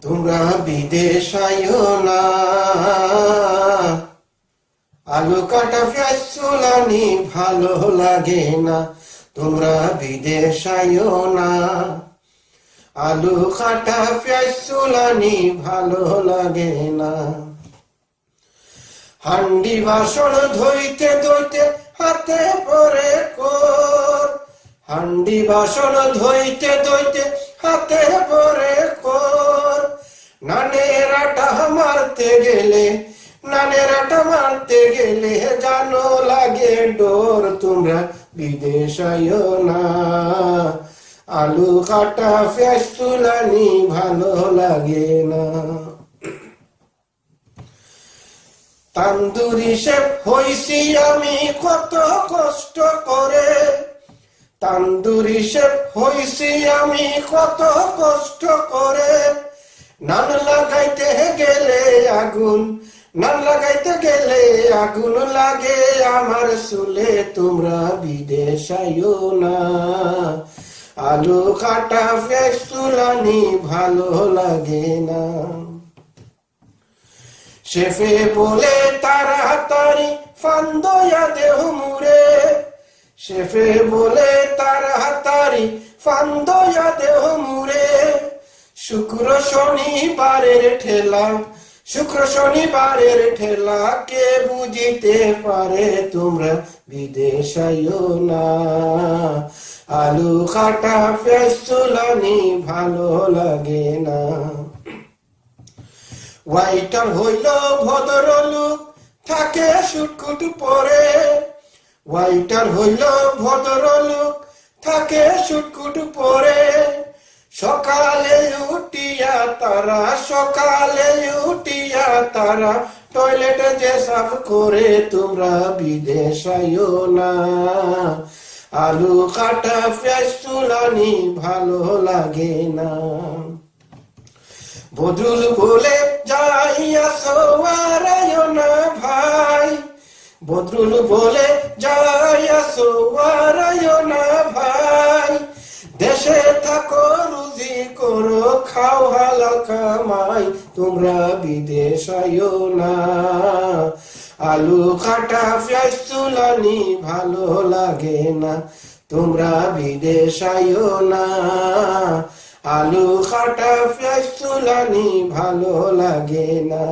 তোমরা বিদেশ আইও না, আলু কাটা পেঁয়াজ চুলানি ভালো লাগে না। তোমরা বিদেশ আইও না, আলু কাটা পেঁয়াজ চুলানি ভালো লাগে না। হান্ডি বাসন ধুইতে ধুইতে হাতে পরে কর, হান্ডি বাসন ধুইতে ধুইতে হাতে পরে কর। নানের আটা মারতে গেলে, নানের আটা মারতে গেলে জানো লাগে ডোর। তোমরা বিদেশ আইও না, আলু কাটা পেঁয়াজ চুলানি ভালো লাগে না। তান্দুরি শেফ হইছি আমি কত কষ্ট করে, তান্দুরি শেফ হইছি আমি কত কষ্ট করে। নান লাগাইতে গেলে আগুন, নান লাগাইতে গেলে আগুন লাগে আমার চুলে। তোমরা বিদেশ আইও না, আলু কাটা পেঁয়াজ চুলানি ভালো লাগে না। শেফে বলে তাড়াতাড়ি ফান্দয়া দেহ মুরে, শেফে বলে তাড়াতাড়ি ফান্দয়া দেহ মুরে। শুক্র শনিবারের ঠেলা, শুক্র শনিবারের ঠেলা কে বুঝিতে পারে। তোমরা বিদেশ আইও না, আলু কাটা পেঁয়াজ চুলানি ভালো লাগে না। ওয়াইটার হইল ভদ্রলোক থাকে সুটকুট পরে, ওয়াইটার হইল ভদ্রলোক থাকে সুটকুট পরে। সকালে উঠিয়া তারা, সকালে উঠিয়া তারা টয়লেট যে সাফ করে। তোমরা বিদেশ আইও না, আলু কাটা পেঁয়াজ চুলানি ভালো লাগে না। বদরুল বলে যাইয়াছো আর আইও না ভাই, বদরুল বলে যাইয়াছো আর আইও না ভাই। দেশে থাকো রুজি করো খাও হালাল কামাই। তোমরা বিদেশ আইও না, আলু কাটা পেঁয়াজ চুলানি ভালো লাগে না। তোমরা বিদেশ আইও না, আলু কাটা পেঁয়াজ চুলানি ভালো লাগে না।